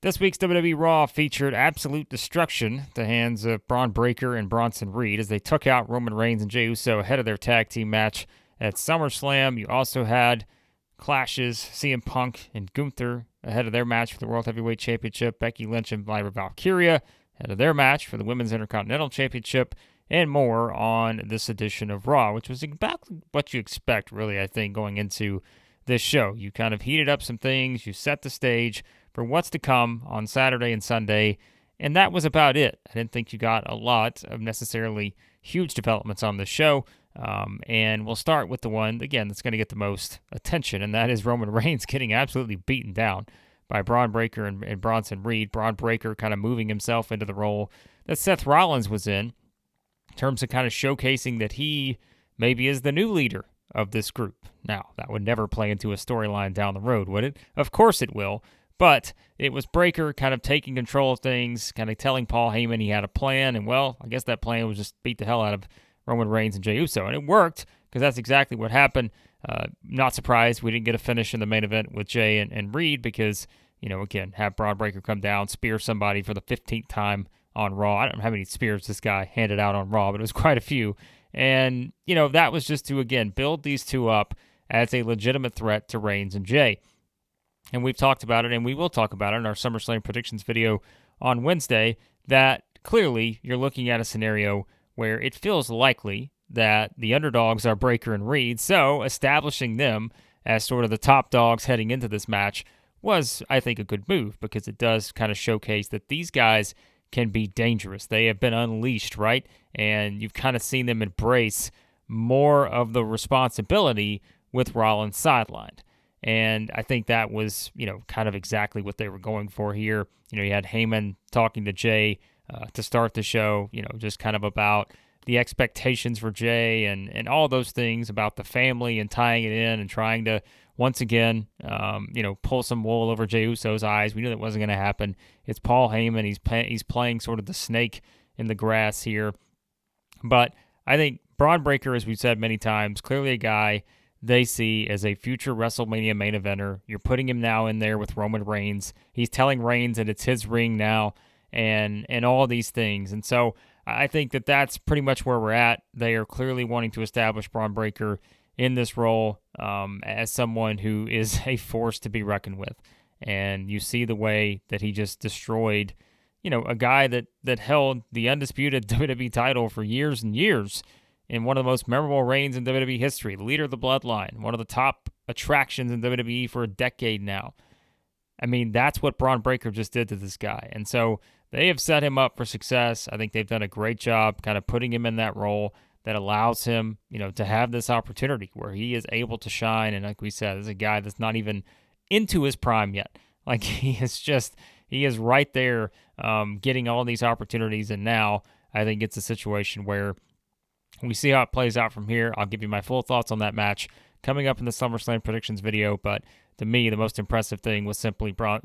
This week's WWE Raw featured absolute destruction at the hands of Bron Breakker and Bronson Reed as they took out Roman Reigns and Jey Uso ahead of their tag team match at SummerSlam. You also had clashes, CM Punk and Gunther ahead of their match for the World Heavyweight Championship, Becky Lynch and Lyra Valkyria ahead of their match for the Women's Intercontinental Championship, and more on this edition of Raw, which was exactly what you expect, really, I think, going into this show. You kind of heated up some things, you set the stage for what's to come on Saturday and Sunday, and that was about it. I didn't think you got a lot of necessarily huge developments on this show, and we'll start with the one, again, that's going to get the most attention, and that is Roman Reigns getting absolutely beaten down by Bron Breakker and Bronson Reed. Bron Breakker kind of moving himself into the role that Seth Rollins was in terms of kind of showcasing that he maybe is the new leader of this group. Now, that would never play into a storyline down the road, would it? Of course it will. But it was Breakker kind of taking control of things, kind of telling Paul Heyman he had a plan, and well, I guess that plan was just beat the hell out of Roman Reigns and Jey Uso, and it worked because that's exactly what happened. Not surprised we didn't get a finish in the main event with Jey and Reed because, again, have Bron Breakker come down, spear somebody for the 15th time on Raw. I don't know how many spears this guy handed out on Raw, but it was quite a few. And, that was just to, again, build these two up as a legitimate threat to Reigns and Jey. And we've talked about it, and we will talk about it in our SummerSlam predictions video on Wednesday, that clearly you're looking at a scenario where it feels likely that the underdogs are Breakker and Reed, so establishing them as sort of the top dogs heading into this match was, I think, a good move because it does kind of showcase that these guys can be dangerous. They have been unleashed, right? And you've kind of seen them embrace more of the responsibility with Rollins sidelined. And I think that was, kind of exactly what they were going for here. You had Heyman talking to Jey to start the show, just kind of about the expectations for Jey and all those things about the family and tying it in and trying to, once again, pull some wool over Jey Uso's eyes. We knew that wasn't going to happen. It's Paul Heyman. He's playing sort of the snake in the grass here. But I think Bron Breakker, as we've said many times, clearly a guy they see as a future WrestleMania main eventer. You're putting him now in there with Roman Reigns. He's telling Reigns that it's his ring now and all these things. And so I think that that's pretty much where we're at. They are clearly wanting to establish Bron Breakker in this role as someone who is a force to be reckoned with. And you see the way that he just destroyed, a guy that held the undisputed WWE title for years and years in one of the most memorable reigns in WWE history, the leader of the bloodline, one of the top attractions in WWE for a decade now. I mean, that's what Bron Breakker just did to this guy. And so they have set him up for success. I think they've done a great job kind of putting him in that role that allows him, to have this opportunity where he is able to shine. And like we said, this is a guy that's not even into his prime yet. Like he is right there getting all these opportunities. And now I think it's a situation where we see how it plays out from here. I'll give you my full thoughts on that match coming up in the SummerSlam predictions video. But to me, the most impressive thing was simply Bron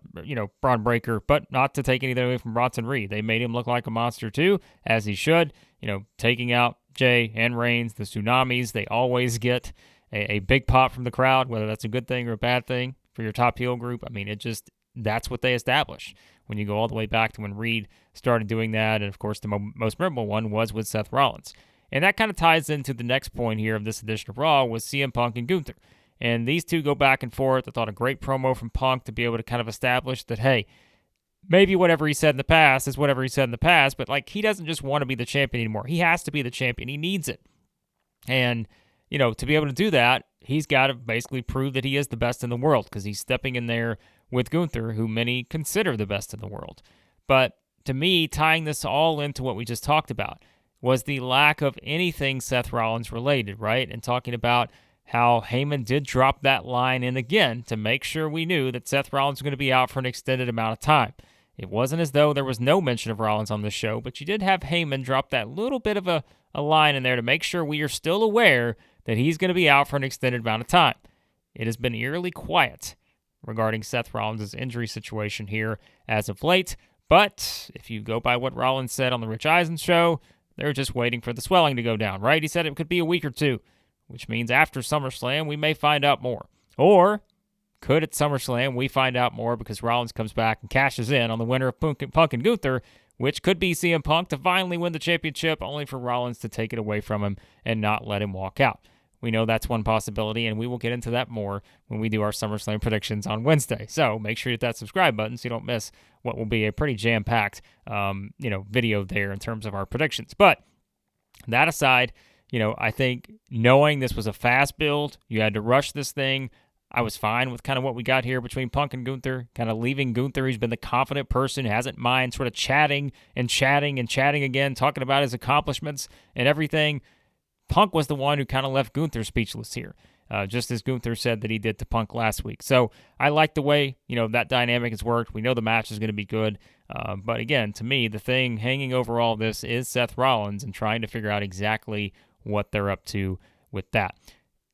Breakker, but not to take anything away from Bronson Reed. They made him look like a monster too, as he should. Taking out Jey and Reigns, the tsunamis, they always get a big pop from the crowd, whether that's a good thing or a bad thing for your top heel group. I mean, that's what they established when you go all the way back to when Reed started doing that. And of course, the most memorable one was with Seth Rollins. And that kind of ties into the next point here of this edition of Raw with CM Punk and Gunther. And these two go back and forth. I thought a great promo from Punk to be able to kind of establish that, hey, maybe whatever he said in the past is whatever he said in the past, but like he doesn't just want to be the champion anymore. He has to be the champion. He needs it. And, to be able to do that, he's got to basically prove that he is the best in the world because he's stepping in there with Gunther, who many consider the best in the world. But to me, tying this all into what we just talked about was the lack of anything Seth Rollins related, right? And talking about how Heyman did drop that line in again to make sure we knew that Seth Rollins was going to be out for an extended amount of time. It wasn't as though there was no mention of Rollins on the show, but you did have Heyman drop that little bit of a line in there to make sure we are still aware that he's going to be out for an extended amount of time. It has been eerily quiet regarding Seth Rollins' injury situation here as of late, but if you go by what Rollins said on the Rich Eisen show, they're just waiting for the swelling to go down, right? He said it could be a week or two, which means after SummerSlam, we may find out more. Or Could at SummerSlam we find out more because Rollins comes back and cashes in on the winner of Punk and Gunther, which could be CM Punk to finally win the championship, only for Rollins to take it away from him and not let him walk out. We know that's one possibility, and we will get into that more when we do our SummerSlam predictions on Wednesday. So make sure you hit that subscribe button so you don't miss what will be a pretty jam-packed video there in terms of our predictions. But that aside, I think knowing this was a fast build, you had to rush this thing, I was fine with kind of what we got here between Punk and Gunther, kind of leaving Gunther, who's been the confident person, who hasn't mind sort of chatting again, talking about his accomplishments and everything. Punk was the one who kind of left Gunther speechless here, just as Gunther said that he did to Punk last week. So I like the way, that dynamic has worked. We know the match is going to be good. But again, to me, the thing hanging over all this is Seth Rollins and trying to figure out exactly what they're up to with that.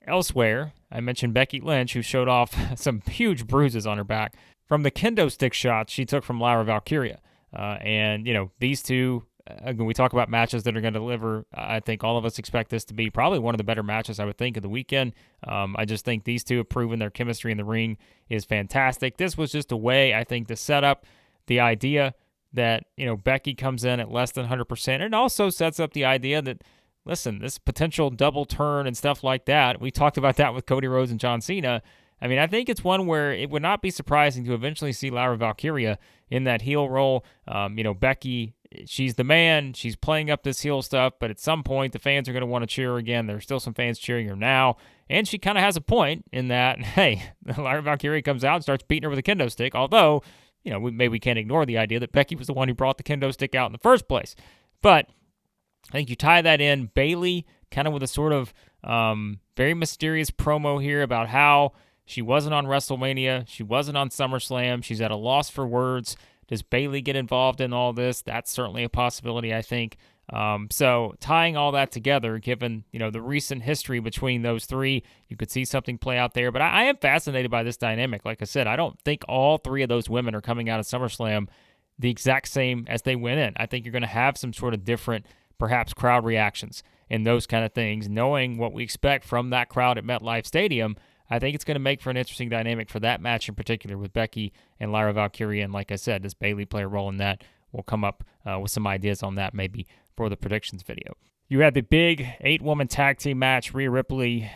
Elsewhere, I mentioned Becky Lynch, who showed off some huge bruises on her back from the kendo stick shots she took from Lyra Valkyria. And these two, again, we talk about matches that are going to deliver. I think all of us expect this to be probably one of the better matches, I would think, of the weekend. I just think these two have proven their chemistry in the ring is fantastic. This was just a way, I think, to set up the idea that, Becky comes in at less than 100%. And also sets up the idea that, listen, this potential double turn and stuff like that, we talked about that with Cody Rhodes and John Cena. I mean, I think it's one where it would not be surprising to eventually see Lyra Valkyria in that heel role. Becky, she's the man. She's playing up this heel stuff, but at some point, the fans are going to want to cheer her again. There's still some fans cheering her now, and she kind of has a point in that, hey, Lyra Valkyria comes out and starts beating her with a kendo stick, although, maybe we can't ignore the idea that Becky was the one who brought the kendo stick out in the first place. But I think you tie that in, Bayley kind of with a sort of very mysterious promo here about how she wasn't on WrestleMania, she wasn't on SummerSlam, she's at a loss for words. Does Bayley get involved in all this? That's certainly a possibility, I think. So tying all that together, given the recent history between those three, you could see something play out there. But I am fascinated by this dynamic. Like I said, I don't think all three of those women are coming out of SummerSlam the exact same as they went in. I think you're going to have some sort of different, perhaps, crowd reactions and those kind of things. Knowing what we expect from that crowd at MetLife Stadium, I think it's going to make for an interesting dynamic for that match in particular with Becky and Lyra Valkyria. And like I said, does Bayley play a role in that? We'll come up with some ideas on that maybe for the predictions video. You had the big 8-woman tag team match, Rhea Ripley,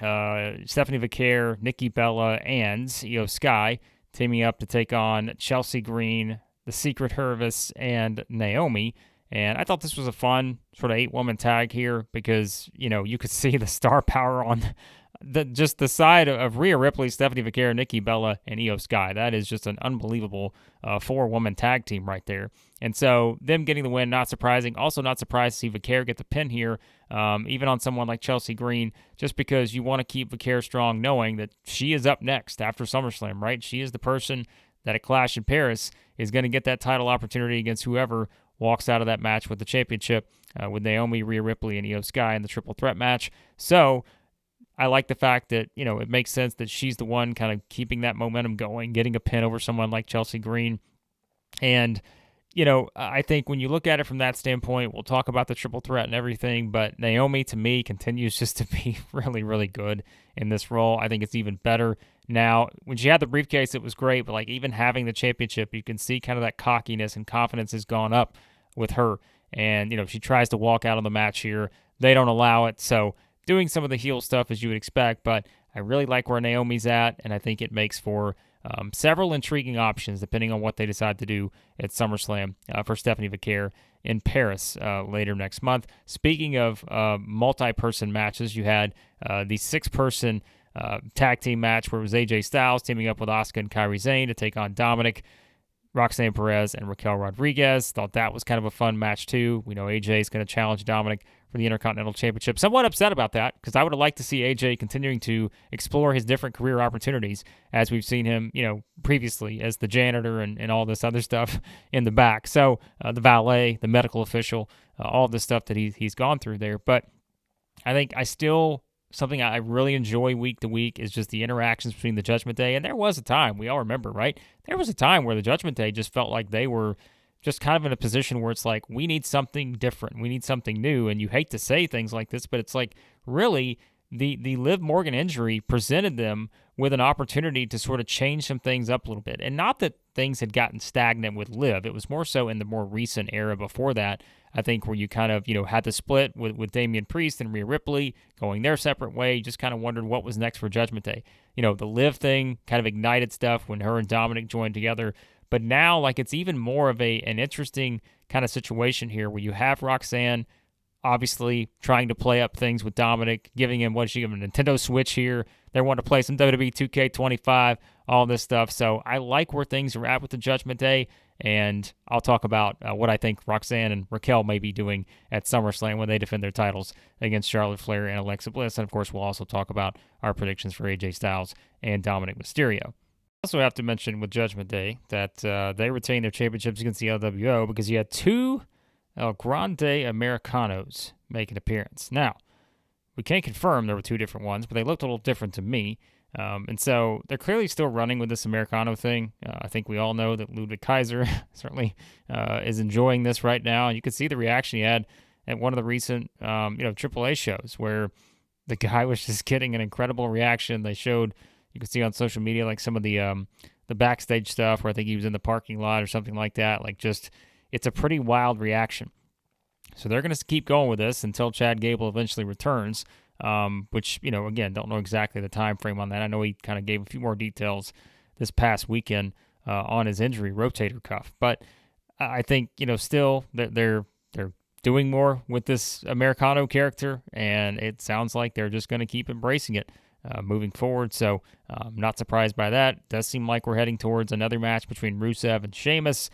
Stephanie Vaquer, Nikki Bella, and Io Sky teaming up to take on Chelsea Green, the Secret Hervis, and Naomi. And I thought this was a fun sort of 8-woman tag here because, you could see the star power on the side of Rhea Ripley, Stephanie Vaquer, Nikki Bella, and Io Sky. That is just an unbelievable 4-woman tag team right there. And so them getting the win, not surprising. Also not surprised to see Vaquer get the pin here, even on someone like Chelsea Green, just because you want to keep Vaquer strong knowing that she is up next after SummerSlam, right? She is the person that at Clash in Paris is going to get that title opportunity against whoever walks out of that match with the championship with Naomi, Rhea Ripley, and Io Sky in the triple threat match. So I like the fact that, it makes sense that she's the one kind of keeping that momentum going, getting a pin over someone like Chelsea Green. And, I think when you look at it from that standpoint, we'll talk about the triple threat and everything, but Naomi, to me, continues just to be really, really good in this role. I think it's even better now. When she had the briefcase, it was great, but like even having the championship, you can see kind of that cockiness and confidence has gone up with her. And, she tries to walk out of the match here. They don't allow it, so doing some of the heel stuff as you would expect, but I really like where Naomi's at, and I think it makes for several intriguing options depending on what they decide to do at SummerSlam for Stephanie Vaquer in Paris later next month. Speaking of multi-person matches, you had the 6-person tag team match where it was AJ Styles teaming up with Asuka and Kairi Sane to take on Dominic, Roxanne Perez, and Raquel Rodriguez. Thought that was kind of a fun match too. We know AJ is going to challenge Dominic for the Intercontinental Championship. Somewhat upset about that because I would have liked to see AJ continuing to explore his different career opportunities as we've seen him, previously as the janitor and all this other stuff in the back. So the valet, the medical official, all this stuff that he's gone through there. But I think something I really enjoy week to week is just the interactions between the Judgment Day. And there was a time, we all remember, right? There was a time where the Judgment Day just felt like they were just kind of in a position where it's like, we need something different. We need something new. And you hate to say things like this, but it's like, really, the Liv Morgan injury presented them with an opportunity to sort of change some things up a little bit. And not that things had gotten stagnant with Liv. It was more so in the more recent era before that, I think, where you kind of, had the split with Damian Priest and Rhea Ripley going their separate way. You just kind of wondered what was next for Judgment Day. The Liv thing kind of ignited stuff when her and Dominic joined together. But now, like, it's even more of an interesting kind of situation here where you have Roxanne obviously trying to play up things with Dominic, giving him, what did she give him, a Nintendo Switch here. They want to play some WWE 2K25, all this stuff. So I like where things are at with the Judgment Day, and I'll talk about what I think Roxanne and Raquel may be doing at SummerSlam when they defend their titles against Charlotte Flair and Alexa Bliss. And, of course, we'll also talk about our predictions for AJ Styles and Dominic Mysterio. Also have to mention with Judgment Day that they retained their championships against the LWO because you had two El Grande Americanos make an appearance. Now, we can't confirm there were two different ones, but they looked a little different to me. And so they're clearly still running with this Americano thing. I think we all know that Ludwig Kaiser certainly is enjoying this right now. And you can see the reaction he had at one of the recent AAA shows where the guy was just getting an incredible reaction. They showed, you can see on social media, like some of the backstage stuff where I think he was in the parking lot or something like that. Like, just, it's a pretty wild reaction. So they're going to keep going with this until Chad Gable eventually returns, which, again, don't know exactly the time frame on that. I know he kind of gave a few more details this past weekend on his injury, rotator cuff. But I think, still they're doing more with this Americano character, and it sounds like they're just going to keep embracing it moving forward. So not surprised by that. Does seem like we're heading towards another match between Rusev and Sheamus.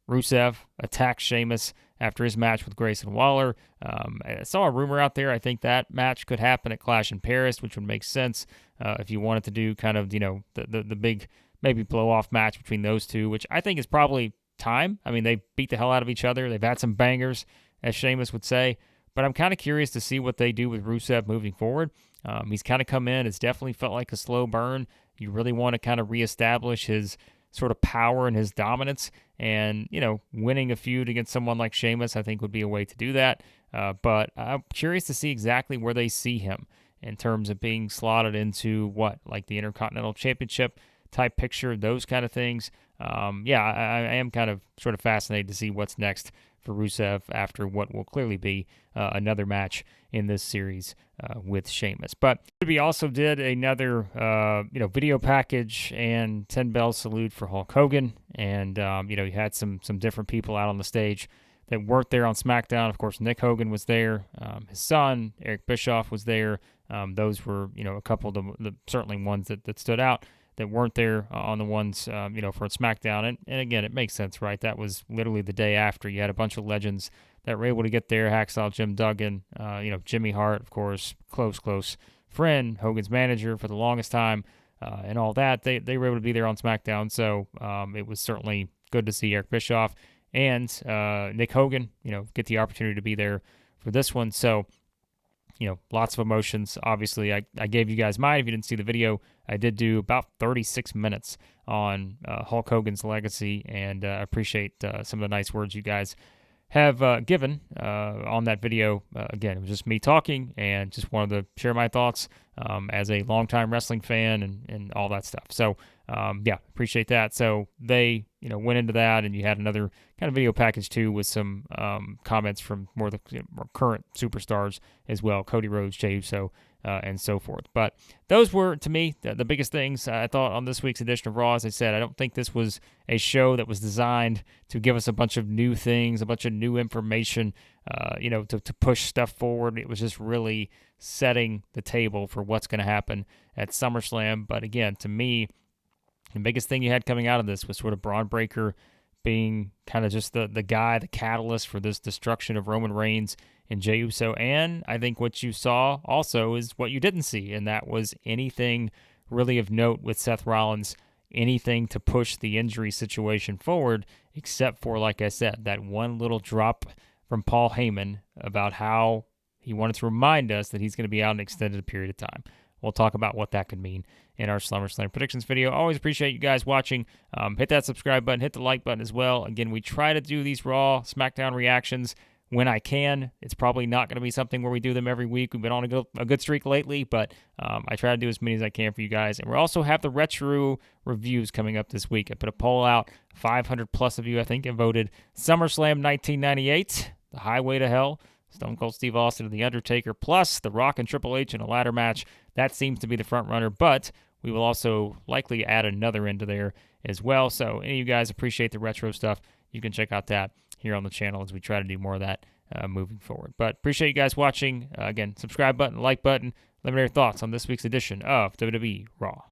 Rusev attacks Sheamus after his match with Grayson Waller. I saw a rumor out there. I think that match could happen at Clash in Paris, which would make sense if you wanted to do kind of, the big maybe blow-off match between those two, which I think is probably time. I mean, they beat the hell out of each other. They've had some bangers, as Sheamus would say. But I'm kind of curious to see what they do with Rusev moving forward. He's kind of come in. It's definitely felt like a slow burn. You really want to kind of reestablish his sort of power and his dominance, and winning a feud against someone like Sheamus I think would be a way to do that, but I'm curious to see exactly where they see him in terms of being slotted into like the Intercontinental Championship type picture, those kind of things. I am kind of sort of fascinated to see what's next for Rusev after what will clearly be another match in this series with Sheamus. But we also did another video package and 10 bell salute for Hulk Hogan, and you had some different people out on the stage that weren't there on SmackDown. Of course, Nick Hogan was there. His son, Eric Bischoff, was there. Those were a couple of the certainly ones that stood out that weren't there on the ones, for SmackDown. And again, it makes sense, right? That was literally the day after. You had a bunch of legends that were able to get there. Hacksaw Jim Duggan, Jimmy Hart, of course, close friend, Hogan's manager for the longest time, and all that. They were able to be there on SmackDown. So it was certainly good to see Eric Bischoff and Nick Hogan, get the opportunity to be there for this one. So, lots of emotions. Obviously, I gave you guys mine. If you didn't see the video, I did do about 36 minutes on Hulk Hogan's legacy, and I appreciate some of the nice words you guys have given on that video. Again, it was just me talking and just wanted to share my thoughts as a longtime wrestling fan and all that stuff. So, appreciate that. So they, went into that, and you had another kind of video package too with some comments from more current superstars as well, Cody Rhodes, Jey Uso, and so forth. But those were, to me, the biggest things I thought on this week's edition of Raw. As I said, I don't think this was a show that was designed to give us a bunch of new things, a bunch of new information, to push stuff forward. It was just really setting the table for what's going to happen at SummerSlam. But again, to me, the biggest thing you had coming out of this was sort of Bron Breakker being kind of just the guy, the catalyst for this destruction of Roman Reigns and Jey Uso. And I think what you saw also is what you didn't see, and that was anything really of note with Seth Rollins, anything to push the injury situation forward, except for, like I said, that one little drop from Paul Heyman about how he wanted to remind us that he's going to be out an extended period of time. We'll talk about what that could mean in our SummerSlam predictions video. Always appreciate you guys watching. Hit that subscribe button, hit the like button as well. Again, we try to do these Raw, SmackDown reactions when I can. It's probably not going to be something where we do them every week. We've been on a good streak lately, but I try to do as many as I can for you guys. And we also have the retro reviews coming up this week. I put a poll out. 500 plus of you, I think, have voted SummerSlam 1998, The Highway to Hell, Stone Cold Steve Austin and The Undertaker, plus The Rock and Triple H in a ladder match. That seems to be the front runner, but we will also likely add another into there as well. So any of you guys appreciate the retro stuff, you can check out that here on the channel as we try to do more of that moving forward. But appreciate you guys watching. Again, subscribe button, like button. Let me know your thoughts on this week's edition of WWE Raw.